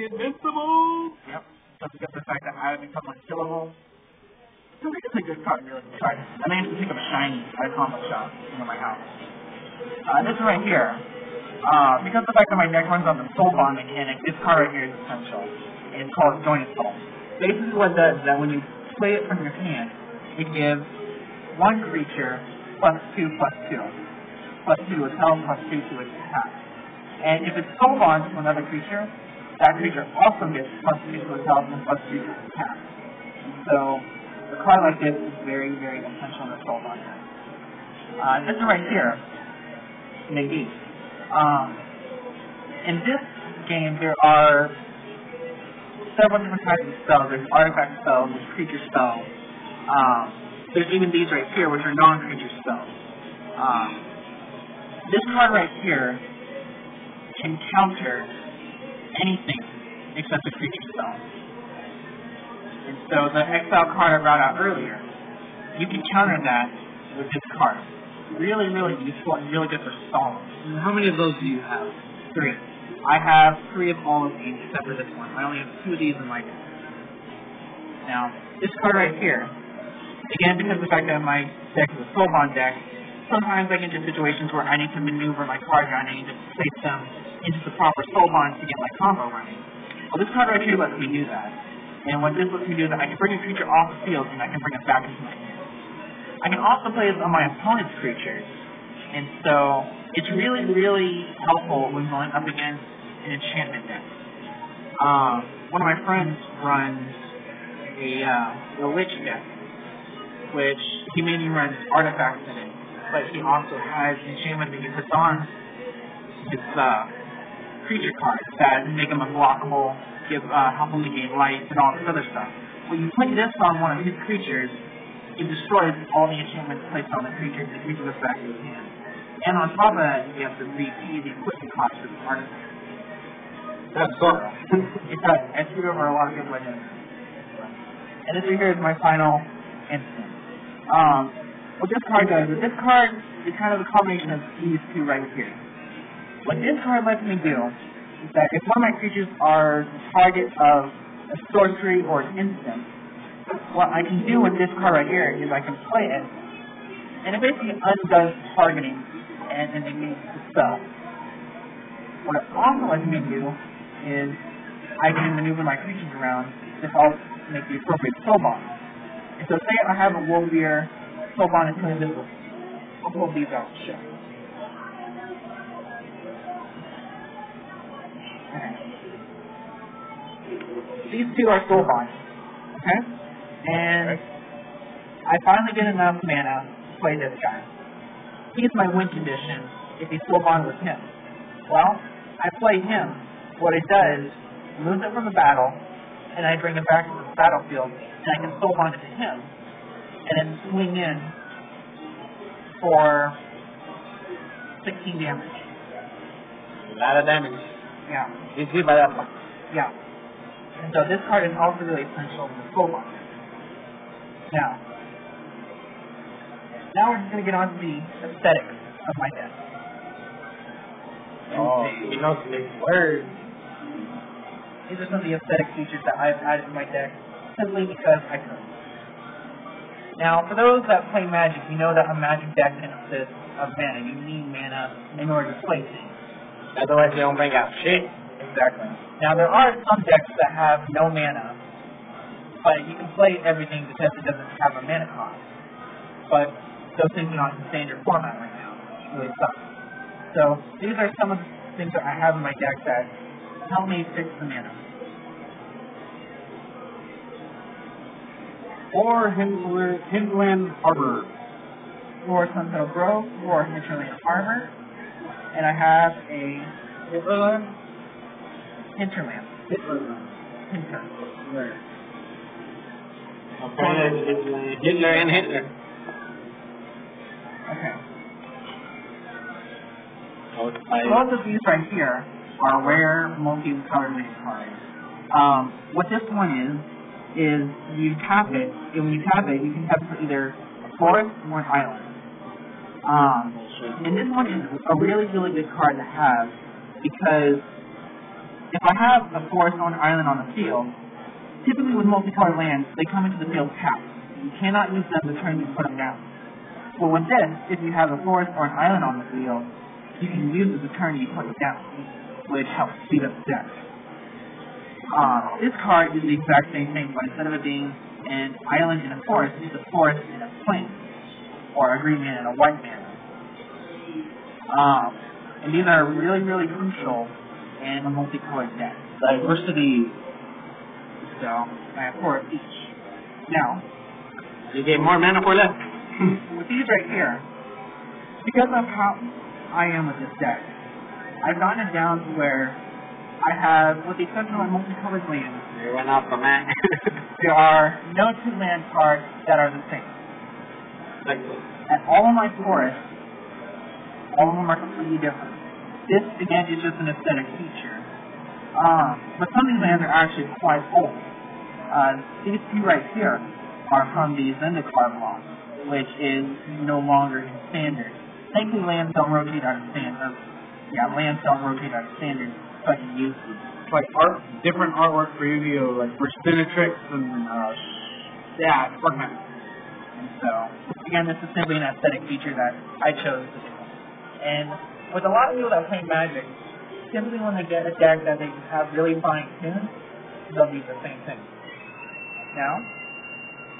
Invincible! Yep. Don't forget the fact that I have become unkillable. So I think it's a good card, really. Sorry. I managed to pick up a shiny at a comic shop near my house. This one right here. Because of the fact that my deck runs on the soul bond mechanic, this card right here is essential. And it's called Jointed Soul. Basically what it does is that when you play it from your hand, it gives one creature +2/+2. +2 to its health, +2 to its attack. And if it's soul bonds to another creature, that creature also gets +2 to its health and +2 to its attack. So a card like this is very, very essential in the soul bond deck. This one right here, maybe. In this game, there are several different types of spells. There's artifact spells, there's creature spells. There's even these right here, which are non-creature spells. This card right here can counter anything except a creature spell. And so the exile card I brought out earlier, you can counter that with this card. Really, really useful and really good for stalling. And how many of those do you have? 3. I have 3 of all of these except for this one. I only have 2 of these in my deck. Now, this card right here, again, because of the fact that my deck is a soul bond deck, sometimes I get into situations where I need to maneuver my cards around and I need to place them into the proper soul bond to get my combo running. Well, this card right here lets me do that. And what this lets me do is that I can bring a creature off the field and I can bring it back into my hand. I can also play this on my opponent's creatures. And so it's really, really helpful when going up against an enchantment deck. One of my friends runs a Lich deck, which he mainly runs artifacts in it, but he also has enchantment that he puts on his creature cards that make him unblockable, help him to gain life, and all this other stuff. When you play this on one of his creatures, it destroys all the enchantments placed on the creature, and the creature goes back to his hand. And on top of that, you have to repay the equipment cost for the artifact. That's so. It does. I screwed over a lot of good legends. And this right here is my final instant. What this card does is this card is kind of a combination of these two right here. What this card lets me do is that if one of my creatures are the target of a sorcery or an instant, what I can do with this card right here is I can play it, and it basically undoes targeting and negates the spell. What it also lets me do is I can maneuver my creatures around to help make the appropriate soul bond. And so say I have a Wolfbeer soul bond is invisible. I'll pull these out to show. Okay. These two are soul bonds. Okay? And I finally get enough mana to play this guy. He's my win condition if he's soul bond with him. Well, I play him. What it does, moves it from the battle, and I bring it back to the battlefield, and I can soul bond it to him, and then swing in for 16 damage. A lot of damage. Yeah. You see by that one. Yeah. And so this card is also really essential in the soul bond. Now we're just going to get on to the aesthetics of my deck. Oh, you know the words. These are some of the aesthetic features that I've added to my deck simply because I could. Now, for those that play Magic, you know that a Magic deck consists of mana. You need mana in order to play things. Otherwise, they don't bring out shit. Exactly. Now, there are some decks that have no mana, but you can play everything because it doesn't have a mana cost. But those things are not in standard format right now. It really sucks. So, these are some of the things that I have in my deck that help me fix the mana. Or Hinterland Harbor. Or Sunset Grove, or Hinterland Harbor. And I have a Hinterland. Hinter. Where? Okay, Hitler and Hitler. Okay. Both of these right here are rare multi-colored list cards. What this one is you tap it, and when you tap it, you can tap it for either a forest or an island. And this one is a really, really good card to have because if I have a forest or an island on the field, typically with multicolored lands, they come into the field tapped. You cannot use them to turn and put them down. Well, with this, if you have a forest or an island on the field, you can use it to turn and put it down, which helps speed up the deck. This card is the exact same thing, but instead of it being an island in a forest, it's a forest in a plain, or a green man and a white man. And these are really, really crucial in a multicolored deck. Diversity. So, I have 4 of each. Now, You get more mana for less. with these right here, because of how I am with this deck, I've gotten it down to where I have, with the exception of multicolored lands, You went off the man. there are no 2 land cards that are the same. And all of my forests, all of them are completely different. This, again, is just an aesthetic feature. But some of these lands are actually quite old. These 2 right here are from the Zendikar block, which is no longer in standard. Thankfully, lands don't rotate out of standard. Lands don't rotate out of standard, so I can use these. Like different artwork for Yu-Gi-Oh! Like for Spinatrix and Sparkman. And so, again, this is simply an aesthetic feature that I chose to do. And with a lot of people that play Magic, typically when they get a deck that they have really fine-tuned, they'll do the same thing. Now,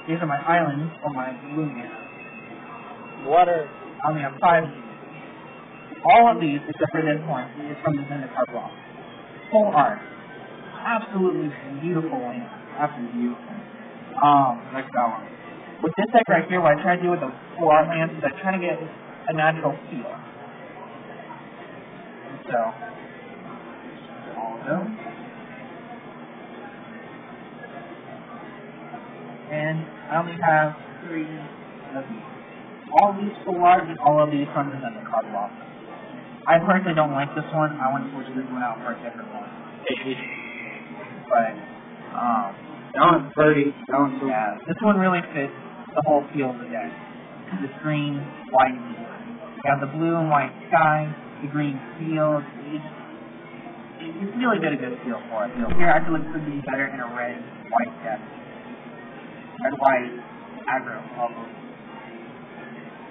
these are my islands or my blue man. Water. I only have 5 of these. All of these, except for this one, is from the Zendikar block. Full art. Absolutely beautiful land. Absolutely beautiful. Like that one. With this deck right here, what I try to do with the full art lands is I try to get a natural feel. And so, all of them. And I only have 3 of these. All of these full art and all of these from the Zendikar block. I personally don't like this one. I want to switch this one out for a different one. But, that one's pretty. That one's cool. yeah, this one really fits the whole feel of the deck. The green, white, you have the blue and white sky, the green field. You really get a good feel for it. Here, I feel like it could be better in a red, white deck. Red, white, aggro, almost.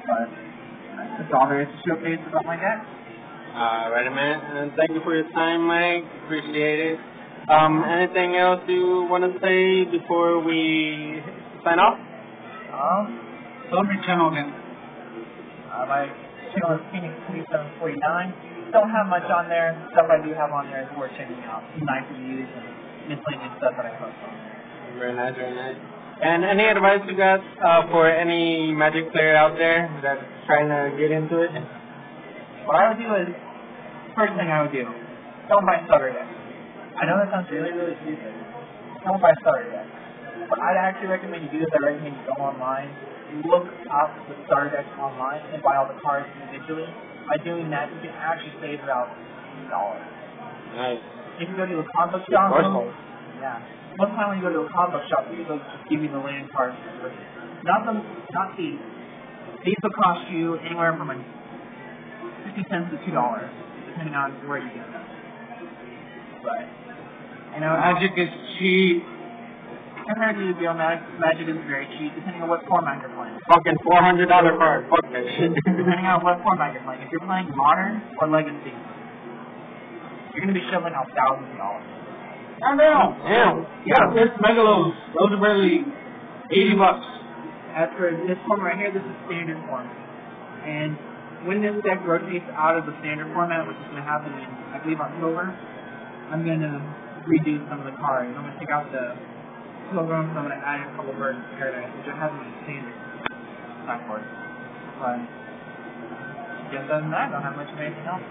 But that's all there is to showcase about my deck. Alright, man. And thank you for your time, Mike. Appreciate it. Anything else you want to say before we sign off? Love your channel again. My channel is Phoenix 2749. Don't have much on there. Stuff I do have on there is worth checking out. Nice reviews and miscellaneous stuff that I post on there. Very nice, very nice. And any advice you got for any Magic player out there that's trying to get into it? What I would do is, first thing I would do, don't buy starter decks. I know that sounds really, really stupid. Don't buy starter decks. What I'd actually recommend you do is I recommend you go online, look up the starter decks online, and buy all the cards individually. By doing that, you can actually save about $2. Nice. If you go to a comic book shop, most time when you go to a comic book shop, people just give you the land cards for free. Not these. These will cost you anywhere from 50 cents to $2, depending on where you get them. But, Magic is cheap. compared to Yu-Gi-Oh! Magic is very cheap, depending on what format you're playing. Fucking $400 card. Fuck that shit. Depending on what format you're playing. If you're playing Modern or Legacy, you're going to be shoveling out thousands of dollars. I know. Damn. Yeah. There's Megalos. Those are barely $80. As for this form right here, this is standard form. And when this deck rotates out of the standard format, which is going to happen in, I believe, October, I'm going to redo some of the cards. I'm going to take out the Pilgrims, I'm going to add in a couple Birds of Paradise, which I have in the standard time for it. But, just other than that, I don't have much of anything else.